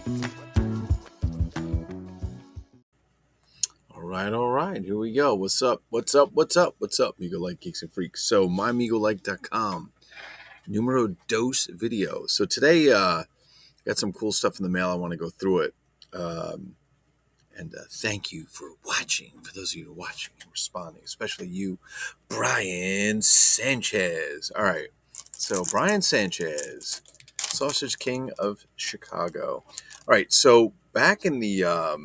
All right, here we go. What's up? Migo-like Geeks and Freaks. So, mymigo-like.com, numero dos video. So today, got some cool stuff in the mail. I want to go through it. And thank you for watching. For those of you who are watching and responding, especially you, Brian Sanchez. All right, so Brian Sanchez, Sausage King of Chicago. All right, so back in the God,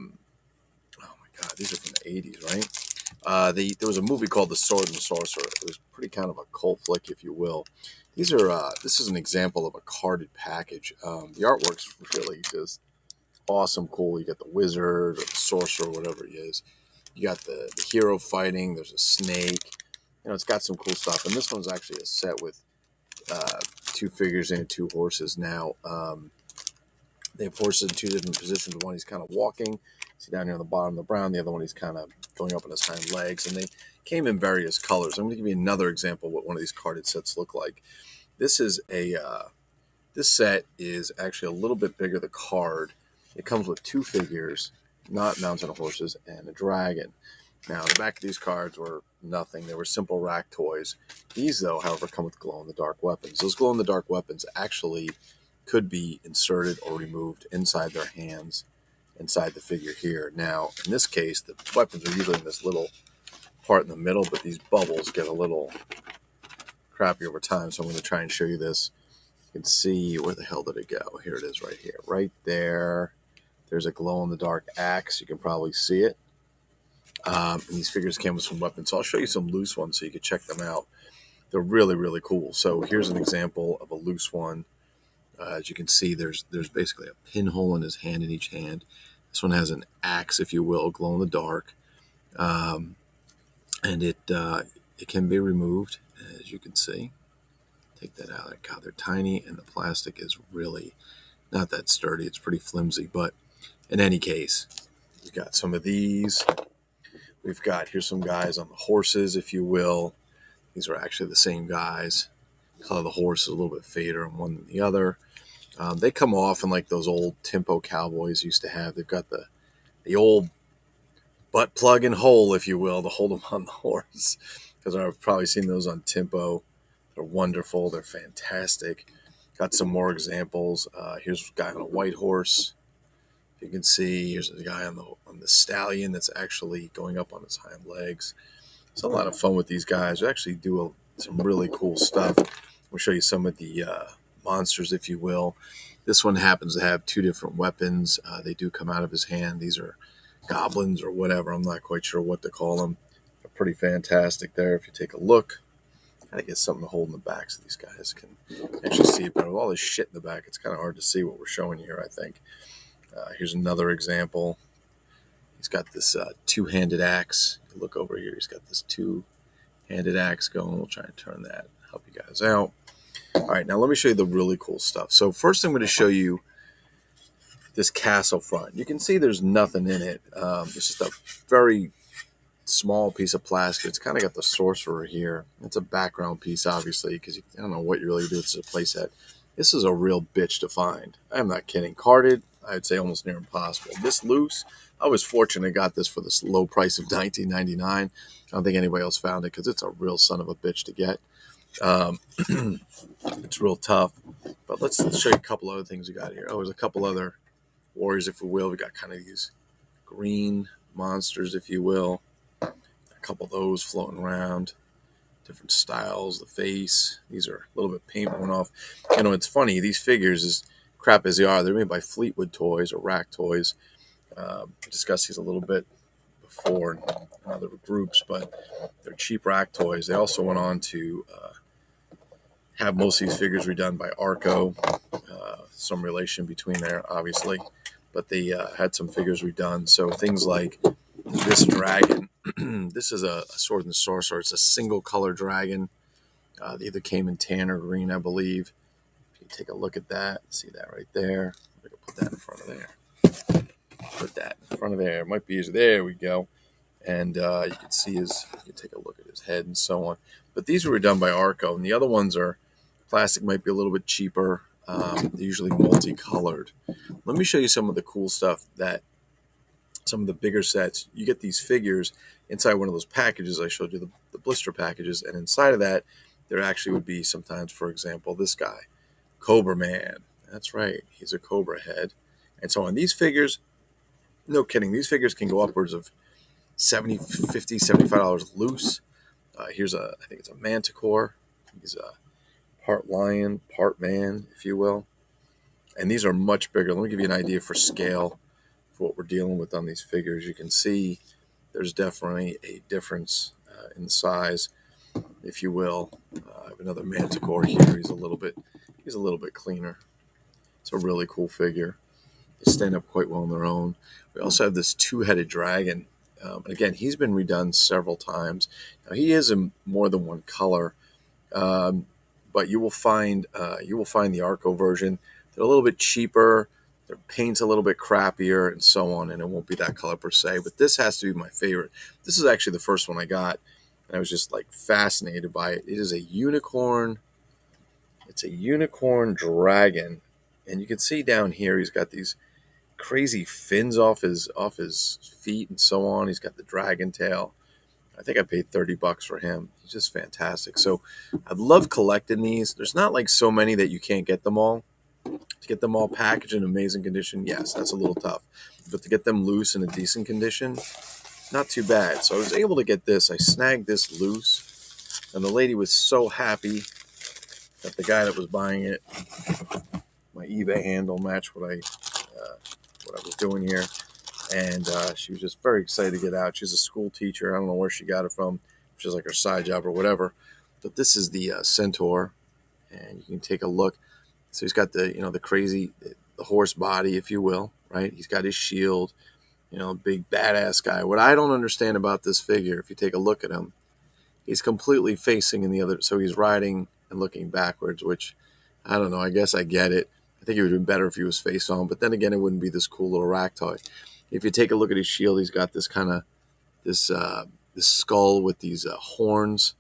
these are from the 80s, right? There was a movie called The Sword and the Sorcerer. It was pretty kind of a cult flick, if you will. These are this is an example of a carded package. The artwork's really just awesome, cool. You got the wizard or the sorcerer, whatever he is. You got the hero fighting. There's a snake. You know, it's got some cool stuff. And this one's actually a set with two figures and two horses. Now, they have horses in two different positions. One he's kind of walking. See down here on the bottom of the brown. The other one he's kind of going up on his hind legs. And they came in various colors. I'm going to give you another example of what one of these carded sets look like. This is this set is actually a little bit bigger, the card. It comes with two figures, not mounted on horses, and a dragon. Now, the back of these cards were nothing. They were simple rack toys. These, though, however, come with glow-in-the-dark weapons. Those glow-in-the-dark weapons actually could be inserted or removed inside their hands, inside the figure here. Now, in this case, the weapons are usually in this little part in the middle, but these bubbles get a little crappy over time, so I'm going to try and show you this. You can see, where the hell did it go? Here it is right here. Right there. There's a glow-in-the-dark axe. You can probably see it. And these figures came with some weapons. So I'll show you some loose ones so you can check them out. They're really, really cool. So here's an example of a loose one. As you can see, there's basically a pinhole in his hand in each hand. This one has an axe, if you will, glow in the dark. And it can be removed, as you can see. Take that out. God, they're tiny, and the plastic is really not that sturdy. It's pretty flimsy. But in any case, we've got some of these. We've got, here's some guys on the horses, if you will. These are actually the same guys. The color of the horse is a little bit faded on one than the other. They come off in like those old Tempo cowboys used to have. They've got the old butt plug and hole, if you will, to hold them on the horse. Because I've probably seen those on Tempo. They're wonderful. They're fantastic. Got some more examples. Here's a guy on a white horse. You can see here's a guy on the stallion that's actually going up on his hind legs. It's a lot of fun with these guys. We actually do some really cool stuff. We'll show you some of the monsters, if you will. This one happens to have two different weapons. They do come out of his hand. These are goblins or whatever. I'm not quite sure what to call them. They're pretty fantastic there. If you take a look, gotta get something to hold in the back so these guys can actually see it better. With all this shit in the back, it's kind of hard to see what we're showing you here, I think. Here's another example. He's got this two-handed axe. Look over here. He's got this two-handed axe going. We'll try and turn that, help you guys out. All right, now let me show you the really cool stuff. So first I'm going to show you this castle front. You can see there's nothing in it. It's just a very small piece of plastic. It's kind of got the sorcerer here. It's a background piece, obviously, because I don't know what you really do. It's a playset. This is a real bitch to find. I'm not kidding. Carded, I'd say almost near impossible. This loose, I was fortunate I got this for this low price of $19.99. I don't think anybody else found it because it's a real son of a bitch to get. It's real tough. But let's show you a couple other things we got here. Oh, there's a couple other warriors, if you will. We got kind of these green monsters, if you will. A couple of those floating around. Different styles, the face. These are a little bit paint worn off. You know, it's funny. These figures, as crap as they are, they're made by Fleetwood Toys or Rack Toys. I discussed these a little bit before in other groups, but they're cheap rack toys. They also went on to have most of these figures redone by Arco. Some relation between there, obviously, but they had some figures redone. So things like this dragon. This is a Sword and the Sorcerer. It's a single color dragon. They either came in tan or green, I believe. If you take a look at that, see that right there. I'm going to put that in front of there. Put that in front of there. It might be easier. There we go. And you can see you can take a look at his head and so on. But these were done by Arco, and the other ones are plastic, might be a little bit cheaper. They're usually multicolored. Let me show you some of the cool stuff that some of the bigger sets. You get these figures inside one of those packages I showed you, the blister packages, and inside of that, there actually would be sometimes, for example, this guy, Cobra Man. That's right, he's a cobra head. And so on these figures, no kidding, these figures can go upwards of $70, $50, $75 loose. Here's I think it's a manticore. He's a part lion, part man, if you will. And these are much bigger. Let me give you an idea for scale for what we're dealing with on these figures. You can see there's definitely a difference in size, if you will. I have another manticore here. He's a little bit cleaner. It's a really cool figure. They stand up quite well on their own. We also have this two-headed dragon. And again, he's been redone several times. Now, he is in more than one color, but you will find the Arco version. They're a little bit cheaper. Their paint's a little bit crappier, and so on. And it won't be that color per se. But this has to be my favorite. This is actually the first one I got, and I was just like fascinated by it. It is a unicorn. It's a unicorn dragon, and you can see down here he's got these crazy fins off his feet and so on. He's got the dragon tail. I think I paid $30 for him. He's just fantastic. So I love collecting these. There's not like so many that you can't get them all. To get them all packaged in amazing condition, yes, that's a little tough. But to get them loose in a decent condition, not too bad. So I was able to get this. I snagged this loose, and the lady was so happy that the guy that was buying it, my eBay handle matched what I was doing here, and she was just very excited to get out. She's a school teacher. I don't know where she got it from, which is like her side job or whatever. But this is the Centaur, and you can take a look. So he's got the crazy the horse body, if you will, right? He's got his shield, big badass guy. What I don't understand about this figure, if you take a look at him, he's completely facing in the other, so he's riding and looking backwards, which I don't know. I guess I get it. I think it would have been better if he was face on, but then again, it wouldn't be this cool little rack toy. If you take a look at his shield, he's got this kind of this skull with these horns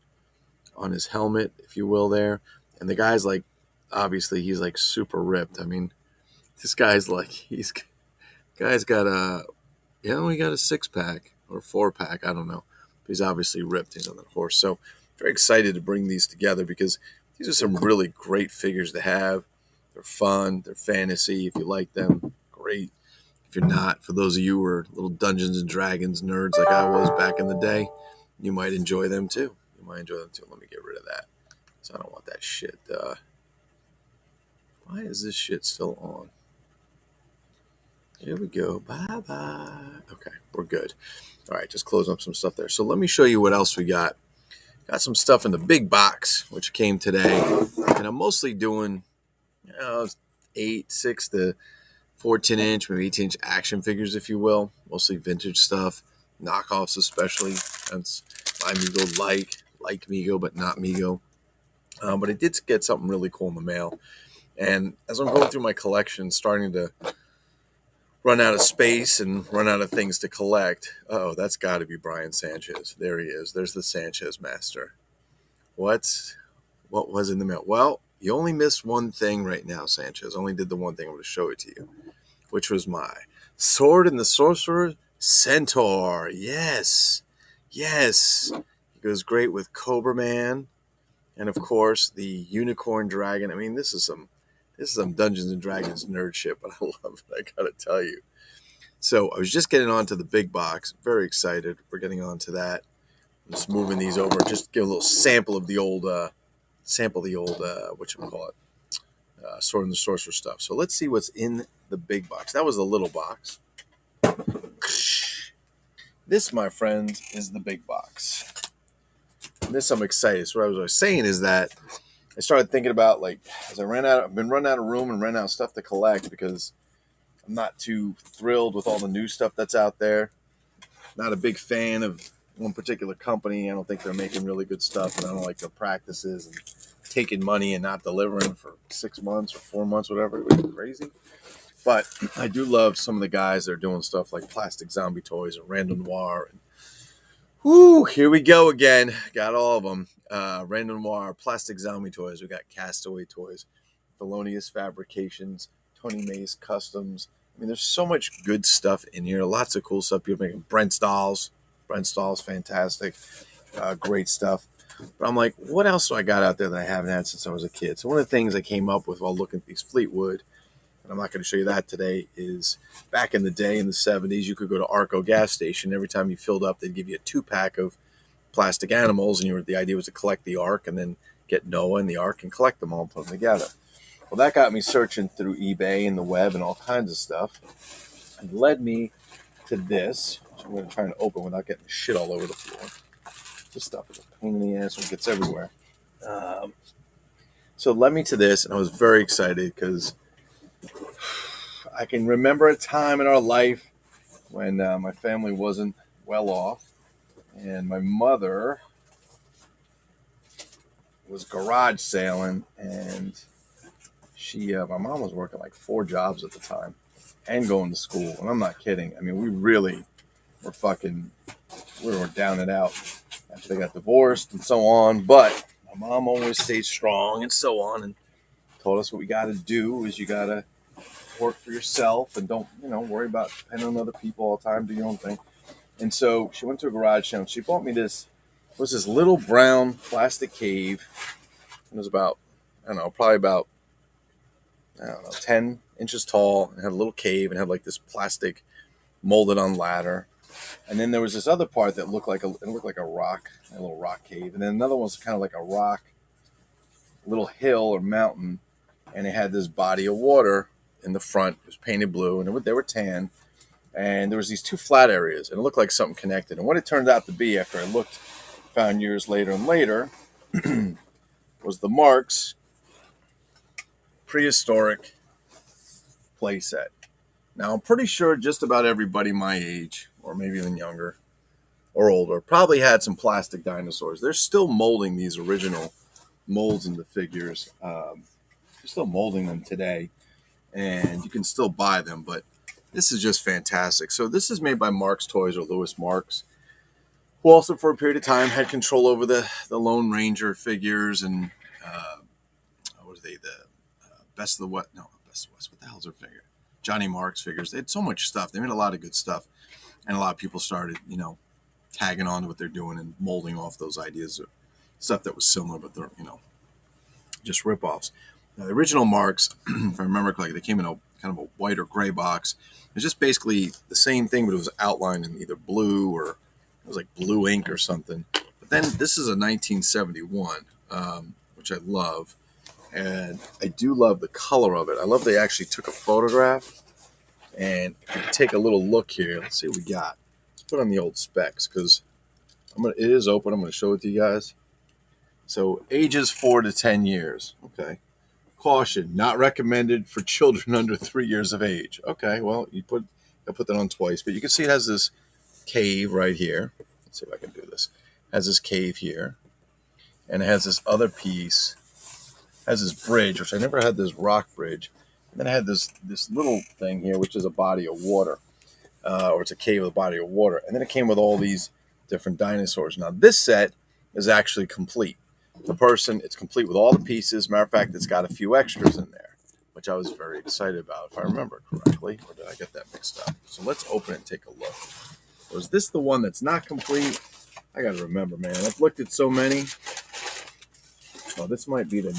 on his helmet, if you will, there. And the guy's like, obviously, he's like super ripped. I mean, this guy's like, guy's got he got a 6-pack or 4-pack, I don't know. But he's obviously ripped. He's on that horse. So very excited to bring these together because these are some really great figures to have. They're fun. They're fantasy. If you like them, great. If you're not, for those of you who are little Dungeons and Dragons nerds like I was back in the day, you might enjoy them too. Let me get rid of that. So I don't want that shit. Why is this shit still on? Here we go. Bye-bye. Okay, we're good. All right, just closing up some stuff there. So let me show you what else we got. Got some stuff in the big box, which came today. And I'm mostly doing 6 to 14-inch, maybe 18-inch action figures, if you will. Mostly vintage stuff. Knockoffs especially. That's my Mego like Mego, but not Mego. But I did get something really cool in the mail. And as I'm going through my collection, starting to run out of space and run out of things to collect. Oh, that's got to be Brian Sanchez. There he is. There's the Sanchez master. What was in the mail? Well, you only missed one thing right now, Sanchez. Only did the one thing. I'm going to show it to you, which was my Sword and the Sorcerer Centaur. Yes. It goes great with Cobra Man, and of course the Unicorn Dragon. I mean, this is some Dungeons and Dragons nerd shit, but I love it. I gotta tell you. So I was just getting onto the big box. Very excited. We're getting onto that. I'm just moving these over. Just give a little sample of the old whatchamacallit, Sword and the Sorcerer stuff. So let's see what's in the big box. That was the little box. This, my friends, is the big box. And this I'm excited. So what I was saying is that I started thinking about, like, as I've been running out of room and running out of stuff to collect because I'm not too thrilled with all the new stuff that's out there. Not a big fan of one particular company. I don't think they're making really good stuff, and I don't like their practices and taking money and not delivering for 6 months or 4 months, whatever. It was crazy. But I do love some of the guys that are doing stuff like Plastic Zombie Toys and Random Noir. And here we go again. Got all of them. Random Noir, Plastic Zombie Toys. We got Castaway Toys. Thelonious Fabrications, Tony Mays Customs. I mean, there's so much good stuff in here. Lots of cool stuff. People making Brent's dolls. Brent's dolls, fantastic. Great stuff. But I'm like, what else do I got out there that I haven't had since I was a kid? So one of the things I came up with while looking at these Fleetwood, and I'm not going to show you that today, is back in the day in the 70s, you could go to Arco gas station. Every time you filled up, they'd give you a 2-pack of plastic animals, and the idea was to collect the Ark and then get Noah and the Ark and collect them all and put them together. Well, that got me searching through eBay and the web and all kinds of stuff, and led me to this, which I'm going to try and open without getting shit all over the floor. This stuff is a pain in the ass when it gets everywhere. So it led me to this, and I was very excited because I can remember a time in our life when my family wasn't well off, and my mother was garage sailing, and my mom was working like 4 jobs at the time and going to school. And I'm not kidding. I mean, we really were we were down and out after they got divorced and so on. But my mom always stayed strong and so on, and told us what we got to do is you got to work for yourself and don't, worry about depending on other people all the time, do your own thing. And so she went to a garage sale and she bought me this little brown plastic cave. It was about, probably about 10 inches tall, and had a little cave and had like this plastic molded on ladder. And then there was this other part that looked like a rock, a little rock cave. And then another one was kind of like a rock, little hill or mountain. And it had this body of water in the front. It was painted blue, and they were tan. And there was these 2 flat areas, and it looked like something connected. And what it turned out to be, after I found years later and later, was the Marx Prehistoric Play Set. Now, I'm pretty sure just about everybody my age, or maybe even younger or older, probably had some plastic dinosaurs. They're still molding these original molds into figures. They're still molding them today, and you can still buy them, but this is just fantastic. So this is made by Marx Toys, or Louis Marx, who also for a period of time had control over the Lone Ranger figures and what are they, the Best of the West? No, Best of the West. What the hell's their figure? Johnny Marks figures. They had so much stuff. They made a lot of good stuff, and a lot of people started, tagging on to what they're doing and molding off those ideas of stuff that was similar, but they're, just ripoffs. Now, the original Marks, if I remember correctly, they came in a kind of a white or gray box. It was just basically the same thing, but it was outlined in either blue or it was like blue ink or something. But then this is a 1971, which I love. And I do love the color of it. I love they actually took a photograph. And if you take a little look here, let's see what we got. Let's put on the old specs because it is open. I'm going to show it to you guys. So ages 4 to 10 years. Okay. Caution, not recommended for children under 3 years of age. Okay, well, I put that on twice, but you can see it has this cave right here. Let's see if I can do this. It has this cave here, and it has this other piece. It has this bridge, which I never had, this rock bridge. And then it had this little thing here, which is a body of water, or it's a cave with a body of water. And then it came with all these different dinosaurs. Now, this set is actually complete. It's complete with all the pieces. Matter of fact, it's got a few extras in there, which I was very excited about, if I remember correctly. Or did I get that mixed up? So let's open it and take a look. Was this the one that's not complete? I got to remember, man. I've looked at so many. Oh, this might be the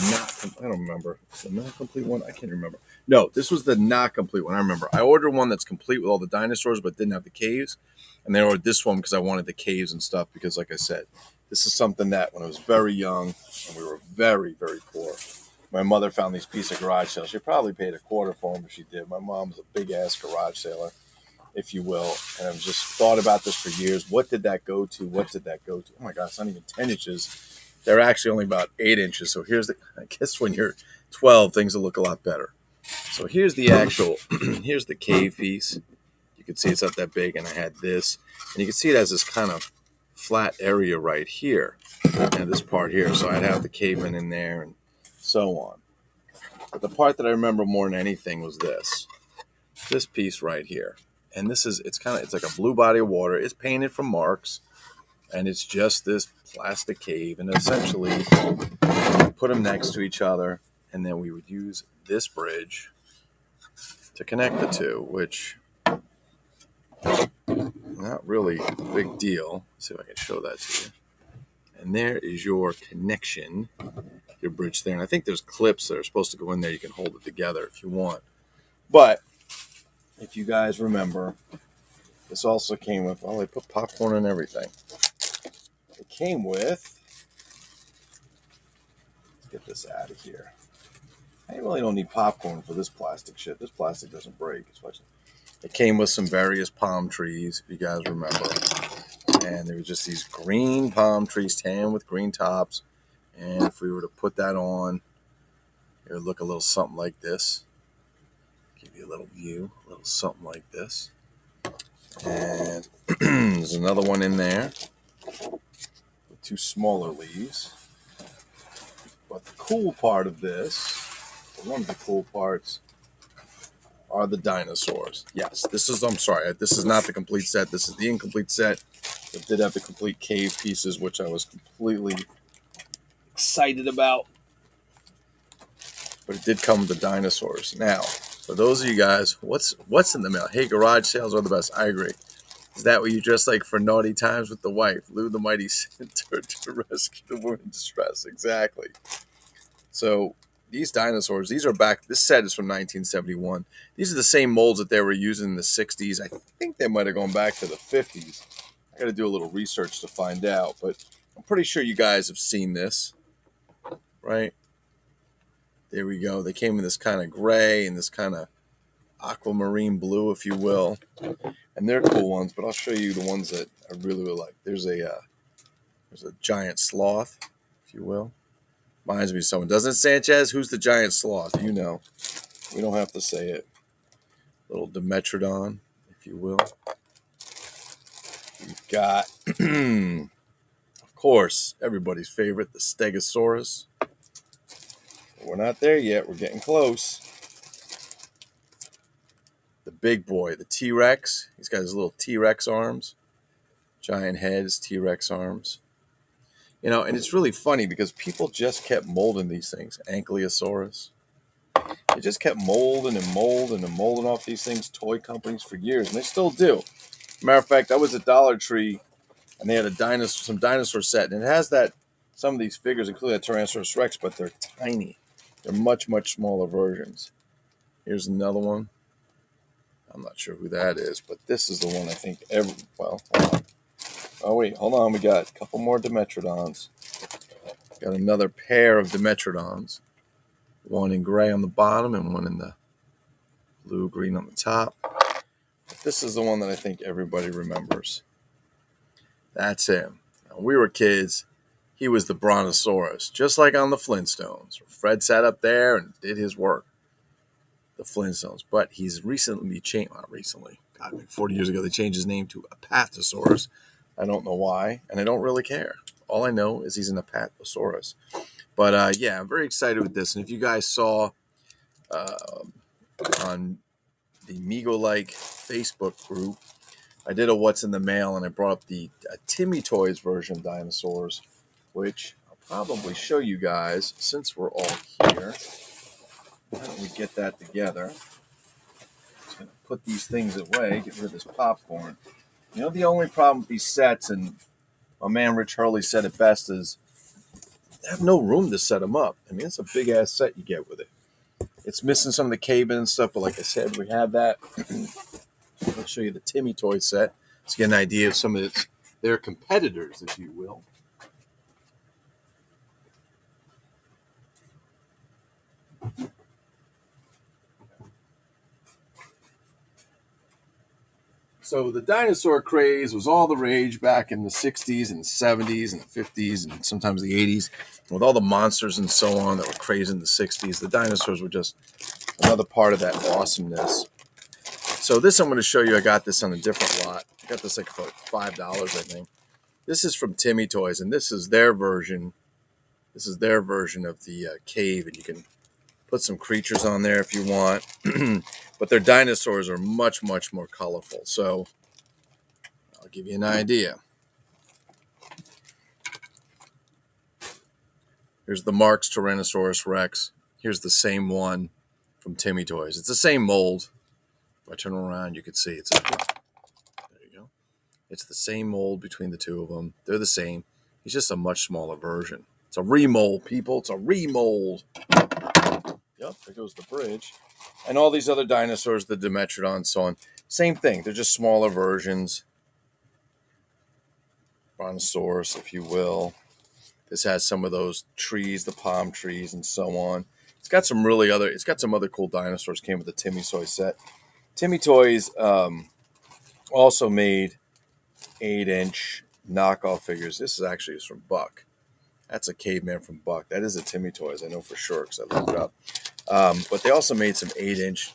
I don't remember. It's the not complete one? I can't remember. No, this was the not complete one. I remember. I ordered one that's complete with all the dinosaurs, but didn't have the caves. And then I ordered this one because I wanted the caves and stuff because, like I said, this is something that when I was very young and we were very, very poor, my mother found these pieces of garage sale. She probably paid $0.25 for them if she did. My mom was a big-ass garage sailor, if you will. And I've just thought about this for years. What did that go to? What did that go to? Oh, my God, it's not even 10 inches. They're actually only about 8 inches. So I guess when you're 12, things will look a lot better. So here's the here's the cave piece. You can see it's not that big, and I had this. And you can see it has this kind of flat area right here, and this part here. So I'd have the caveman in there and so on. But the part that I remember more than anything was this piece right here. And it's like a blue body of water. It's painted from Marx, and it's just this plastic cave. And essentially, you put them next to each other, and then we would use this bridge to connect the two, which not really a big deal. Let's see if I can show that to you. And there is your connection, your bridge there. And I think there's clips that are supposed to go in there. You can hold it together if you want. But if you guys remember, this also came with, well, they put popcorn and everything. It came with, let's get this out of here. I really don't need popcorn for this plastic shit. This plastic doesn't break. It came with some various palm trees, if you guys remember. And there were just these green palm trees, tan with green tops. And if we were to put that on, it would look a little something like this. Give you a little view, a little something like this. And there's another one in there with two smaller leaves. But the cool part of this, one of the cool parts, are the dinosaurs. Yes, this is not the complete set. This is the incomplete set. It did have the complete cave pieces, which I was completely excited about. But it did come with the dinosaurs. Now, for those of you guys, what's in the mail? Hey, garage sales are the best. I agree. Is that what you dress like for naughty times with the wife? Lou the mighty Centaur to rescue the woman in distress. Exactly. So these dinosaurs, these are back. This set is from 1971. These are the same molds that they were using in the 60s. I think they might have gone back to the 50s. I got to do a little research to find out, but I'm pretty sure you guys have seen this, right? There we go. They came in this kind of gray and this kind of aquamarine blue, if you will. And they're cool ones, but I'll show you the ones that I really like. There's a giant sloth, if you will. Reminds me of someone. Doesn't Sanchez? Who's the giant sloth? You know. We don't have to say it. Little Dimetrodon, if you will. We've got, of course, everybody's favorite, the Stegosaurus. We're not there yet. We're getting close. The big boy, the T-Rex. He's got his little T-Rex arms. Giant head, his T-Rex arms. You know, and it's really funny because people just kept molding these things. Ankylosaurus. They just kept molding off these things, toy companies, for years. And they still do. Matter of fact, I was at Dollar Tree, and they had some dinosaur set. And it has some of these figures, including a Tyrannosaurus Rex, but they're tiny. They're much, much smaller versions. Here's another one. I'm not sure who that is, but this is the one I think hold on. Oh, wait, hold on. We got a couple more Dimetrodons. Got another pair of Dimetrodons. One in gray on the bottom and one in the blue-green on the top. But this is the one that I think everybody remembers. That's him. When we were kids, he was the Brontosaurus, just like on the Flintstones. Fred sat up there and did his work. The Flintstones. But he's recently changed, not recently, God, like 40 years ago, they changed his name to Apatosaurus. I don't know why, and I don't really care. All I know is he's an Apatosaurus. But yeah, I'm very excited with this. And if you guys saw on the Migo-like Facebook group, I did a What's in the Mail, and I brought up the Timmy Toys version of Dinosaurs, which I'll probably show you guys since we're all here. Why don't we get that together? Just going to put these things away, get rid of this popcorn. You know, the only problem with these sets, and my man Rich Hurley said it best, is they have no room to set them up. I mean, it's a big-ass set you get with it. It's missing some of the cave-in and stuff, but like I said, we have that. I'll show you the Timmy Toy set to get an idea of some of their competitors, if you will. So the dinosaur craze was all the rage back in the 60s and the 70s and the 50s and sometimes the 80s. With all the monsters and so on that were crazy in the 60s, the dinosaurs were just another part of that awesomeness. So this I'm going to show you, I got this on a different lot. I got this like for $5, I think. This is from Timmy Toys, and this is their version. This is their version of the cave, and you can put some creatures on there if you want. But their dinosaurs are much, much more colorful. So I'll give you an idea. Here's the Marx Tyrannosaurus Rex. Here's the same one from Timmy Toys. It's the same mold. If I turn around, you can see it's there you go. It's the same mold between the two of them. They're the same. It's just a much smaller version. It's a remold, people. It's a remold. Yep, there goes the bridge. And all these other dinosaurs, the Dimetrodon, so on. Same thing. They're just smaller versions. Brontosaurus, if you will. This has some of those trees, the palm trees, and so on. It's got some other cool dinosaurs. Came with the Timmy Toys set. Timmy Toys also made 8-inch knockoff figures. This is actually from Buck. That's a caveman from Buck. That is a Timmy Toys. I know for sure because I looked it up. But they also made some 8-inch,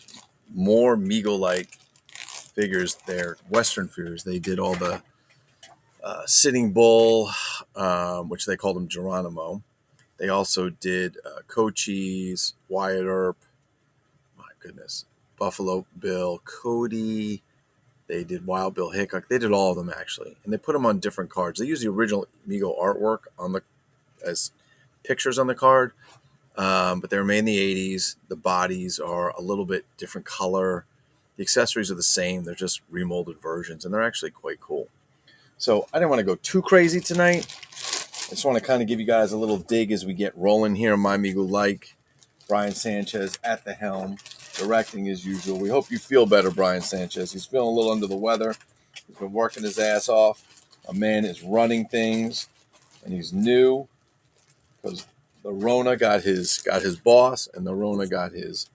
more Mego-like figures. They're Western figures. They did all the Sitting Bull, which they called him Geronimo. They also did Cochise, Wyatt Earp, my goodness, Buffalo Bill, Cody. They did Wild Bill Hickok. They did all of them, actually. And they put them on different cards. They use the original Mego artwork as pictures on the card. But they were made in the 80s. The bodies are a little bit different color. The accessories are the same. They're just remolded versions. And they're actually quite cool. So I didn't want to go too crazy tonight. I just want to kind of give you guys a little dig as we get rolling here. My Mego like. Brian Sanchez at the helm, directing as usual. We hope you feel better, Brian Sanchez. He's feeling a little under the weather. He's been working his ass off. A man is running things, and he's new because the Rona got his boss, and the Rona got his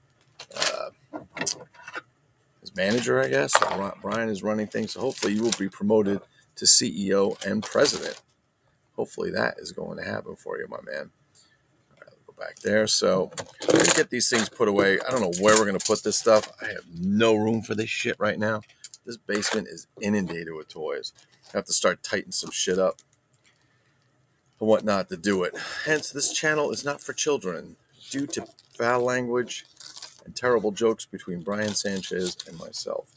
manager, I guess. So Brian is running things. So hopefully you will be promoted to CEO and president. Hopefully that is going to happen for you, my man. Back there. So we're going to get these things put away. I don't know where we're going to put this stuff. I have no room for this shit right now. This basement is inundated with toys. I have to start tightening some shit up and whatnot to do it. Hence, this channel is not for children due to foul language and terrible jokes between Brian Sanchez and myself.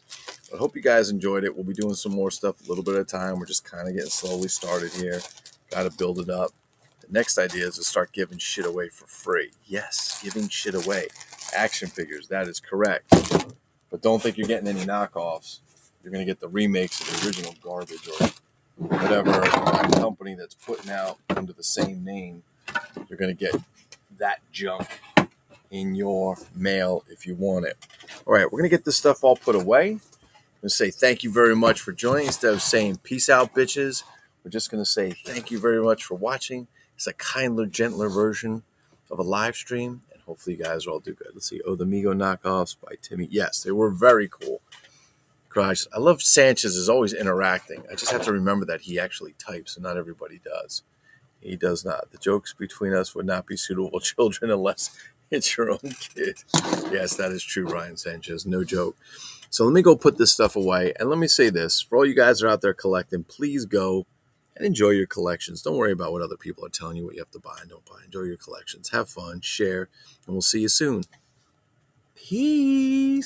I hope you guys enjoyed it. We'll be doing some more stuff a little bit at a time. We're just kind of getting slowly started here. Got to build it up. The next idea is to start giving shit away for free. Yes, giving shit away. Action figures, that is correct. But don't think you're getting any knockoffs. You're going to get the remakes of the original garbage or whatever company that's putting out under the same name. You're going to get that junk in your mail if you want it. All right, we're going to get this stuff all put away. I'm going to say thank you very much for joining. Instead of saying peace out, bitches, we're just going to say thank you very much for watching. It's a kinder, gentler version of a live stream, and hopefully you guys will all do good. Let's see. Oh, the Mego knockoffs by Timmy. Yes, they were very cool. Gosh, I love Sanchez is always interacting. I just have to remember that he actually types, and not everybody does. He does not. The jokes between us would not be suitable for children unless it's your own kid. Yes, that is true, Ryan Sanchez. No joke. So let me go put this stuff away, and let me say this. For all you guys that are out there collecting, please go and enjoy your collections. Don't worry about what other people are telling you what you have to buy and don't buy. Enjoy your collections. Have fun, share, and we'll see you soon. Peace.